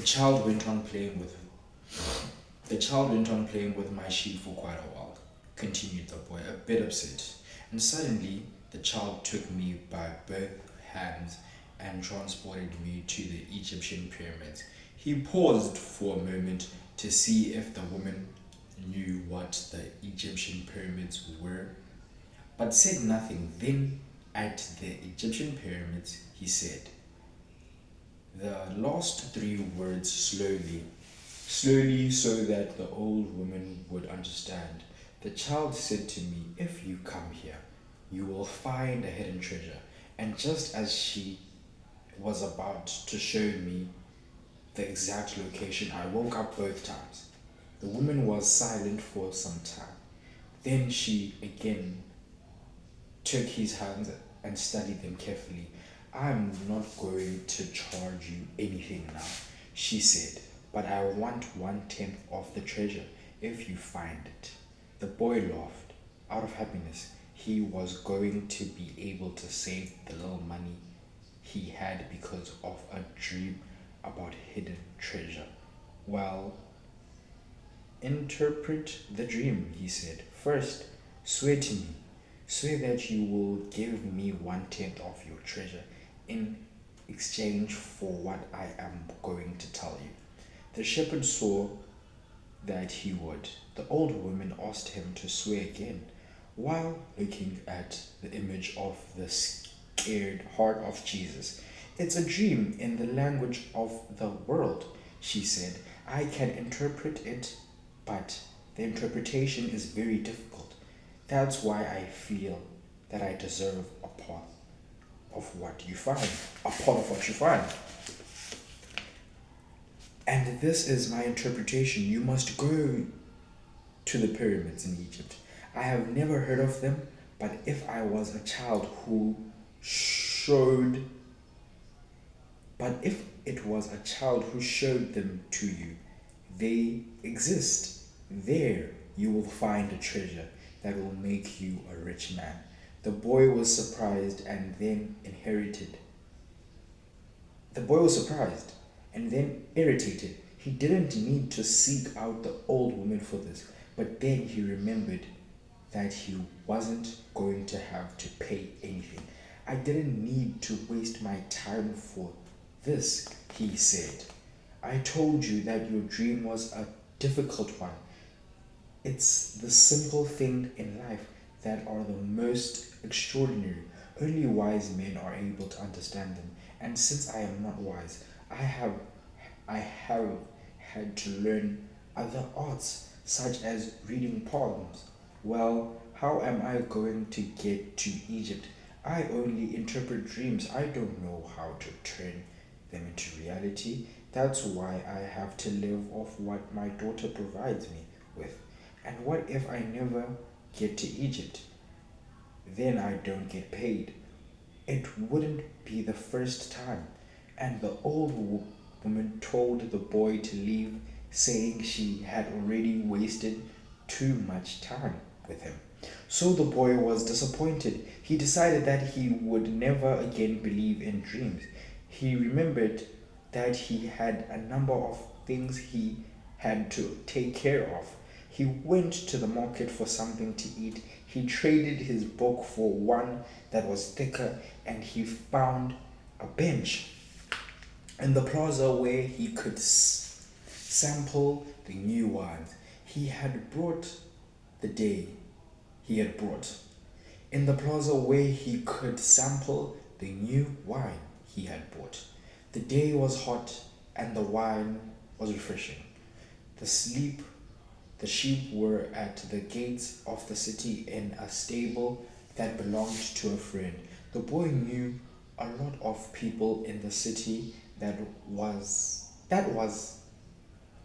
child went on playing with the child went on playing with my sheep for quite a while, continued the boy, a bit upset. And suddenly the child took me by both hands and transported me to the Egyptian pyramids. He paused for a moment to see if the woman knew what the Egyptian pyramids were, but said nothing. Then, at the Egyptian pyramids, he said the last three words slowly, so that the old woman would understand. The child said to me, "If you come here, you will find a hidden treasure." And just as she was about to show me the exact location, I woke up both times. The woman was silent for some time. Then she again took his hands and studied them carefully. "I'm not going to charge you anything now," she said, "but I want 1/10 of the treasure if you find it." The boy laughed. Out of happiness, he was going to be able to save the little money he had because of a dream about hidden treasure. "Well, interpret the dream," he said. "First, swear to me. Swear that you will give me 1/10 of your treasure in exchange for what I am going to tell you." The shepherd saw that he would. The old woman asked him to swear again, while looking at the image of the scared heart of Jesus. "It's a dream in the language of the world," she said. "I can interpret it, but the interpretation is very difficult. That's why I feel that I deserve a part of what you find. A part of what you find. And this is my interpretation. You must go to the pyramids in Egypt. I have never heard of them, but if I was a child who showed but if it was a child who showed them to you, they exist. There you will find a treasure that will make you a rich man." The boy was surprised and then inherited. The boy was surprised and then irritated. He didn't need to seek out the old woman for this, but then he remembered that he wasn't going to have to pay anything. "I didn't need to waste my time for this," he said. "I told you that your dream was a difficult one. It's the simple things in life that are the most extraordinary. Only wise men are able to understand them. And since I am not wise, I have had to learn other arts, such as reading palms. Well, how am I going to get to Egypt? I only interpret dreams. I don't know how to turn them into reality. That's why I have to live off what my daughter provides me with. And what if I never get to Egypt? Then I don't get paid. It wouldn't be the first time." And the old woman told the boy to leave, saying she had already wasted too much time with him. So the boy was disappointed. He decided that he would never again believe in dreams. He remembered that he had a number of things he had to take care of. He went to the market for something to eat. He traded his book for one that was thicker, and he found a bench in the plaza where he could sample the new wines he had brought the day he had brought. In the plaza where he could sample the new wine he had bought. The day was hot and the wine was refreshing. The sleep the sheep were at the gates of the city in a stable that belonged to a friend. The boy knew a lot of people in the city. That was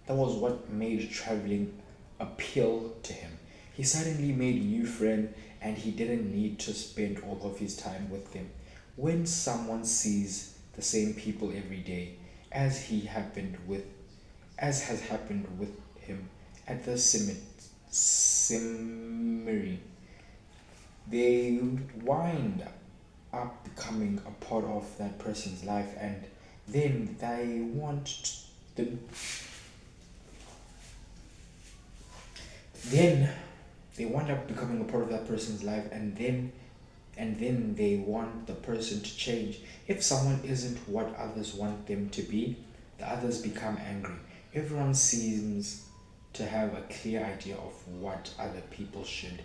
what made traveling appeal to him. He suddenly made a new friend and he didn't need to spend all of his time with them. When someone sees the same people every day, as he happened with as has happened with him at the seminary, they wind up becoming a part of that person's life, and then they want The, then they wind up becoming a part of that person's life, and then they want the person to change. If someone isn't what others want them to be, the others become angry. Everyone seems to have a clear idea of what other people should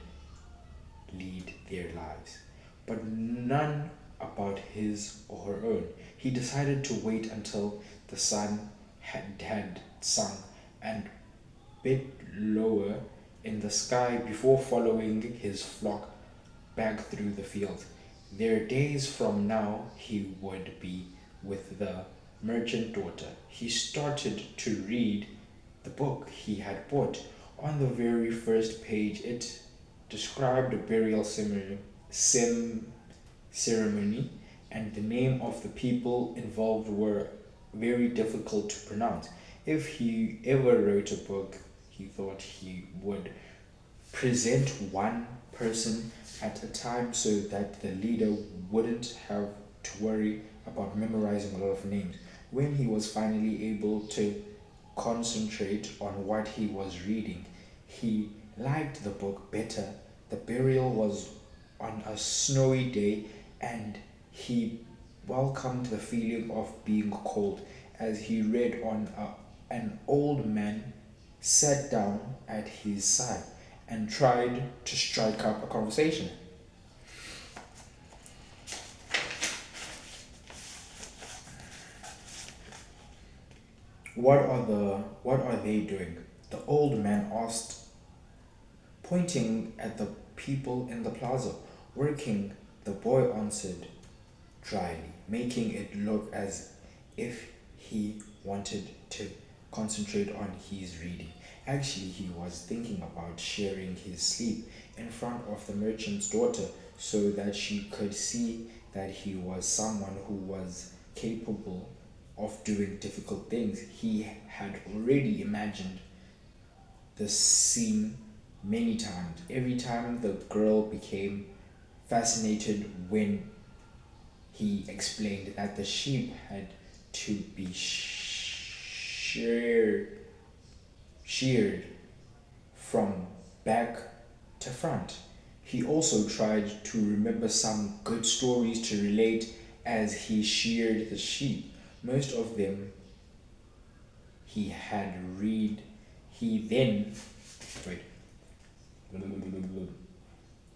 lead their lives, but none about his or her own. He decided to wait until the sun had sunk and bit lower in the sky before following his flock back through the field. Their days from now he would be with the merchant daughter. He started to read the book he had bought. On the very first page, it described a burial ceremony, and the name of the people involved were very difficult to pronounce. If he ever wrote a book, he thought he would present one person at a time so that the leader wouldn't have to worry about memorizing a lot of names. When he was finally able to concentrate on what he was reading, he liked the book better. The burial was on a snowy day, and he welcomed the feeling of being cold. As he read on, an old man sat down at his side and tried to strike up a conversation. What are they doing? The old man asked, pointing at the people in the plaza. Working, the boy answered dryly, making it look as if he wanted to concentrate on his reading. Actually, he was thinking about sharing his sleep in front of the merchant's daughter so that she could see that he was someone who was capable of doing difficult things. He had already imagined the scene many times. Every time the girl became fascinated when he explained that the sheep had to be sheared from back to front. He also tried to remember some good stories to relate as he sheared the sheep. Most of them he had read. He then wait.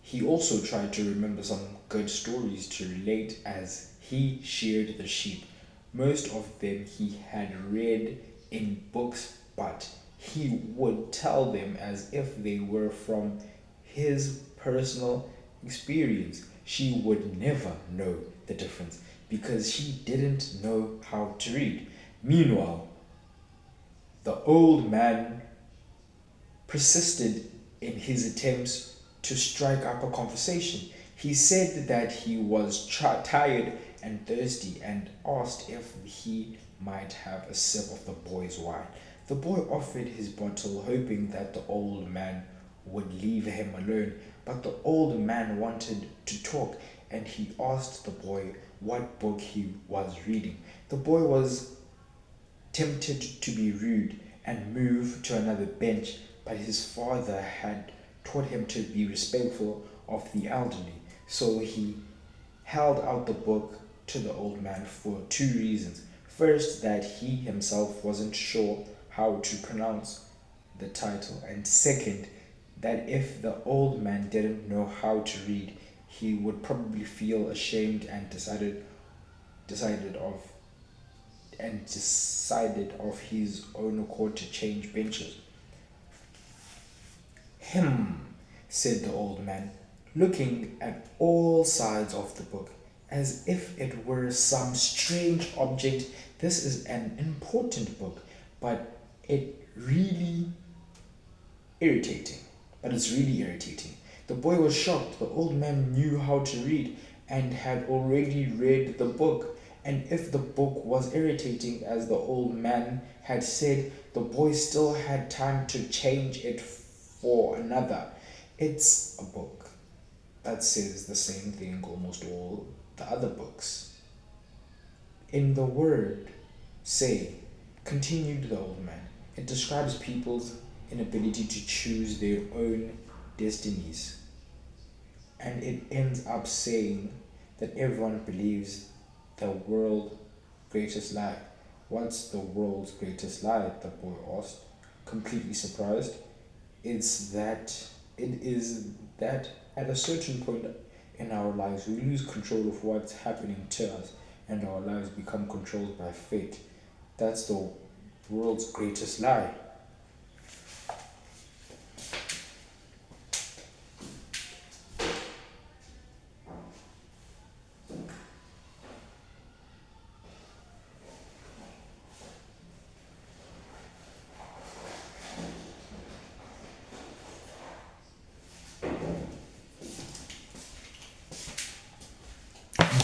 He also tried to remember some good stories to relate as he sheared the sheep. Most of them he had read in books, but he would tell them as if they were from his personal experience. She would never know the difference because she didn't know how to read. Meanwhile, the old man persisted in his attempts to strike up a conversation. He said that he was tired and thirsty and asked if he might have a sip of the boy's wine. The boy offered his bottle, hoping that the old man would leave him alone. But the old man wanted to talk, and he asked the boy what book he was reading. The boy was tempted to be rude and move to another bench, but his father had taught him to be respectful of the elderly. So he held out the book to the old man for two reasons. First, that he himself wasn't sure how to pronounce the title, and second, that if the old man didn't know how to read, he would probably feel ashamed decided of decided of his own accord to change benches. "Him," said the old man, looking at all sides of the book, as if it were some strange object. "This is an important book, but it really irritating. It's really irritating." The boy was shocked. The old man knew how to read and had already read the book. And if the book was irritating, as the old man had said, the boy still had time to change it for another. It's a book that says the same thing almost all the other books. In the word, say, Continued the old man. It describes people's inability to choose their own destinies. And it ends up saying that everyone believes the world's greatest lie. What's the world's greatest lie? The boy asked, completely surprised. It's that it is that at a certain point in our lives we lose control of what's happening to us and our lives become controlled by fate. That's the world's greatest lie.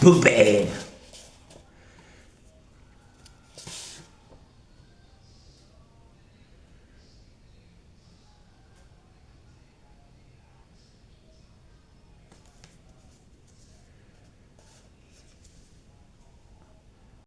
Boopy.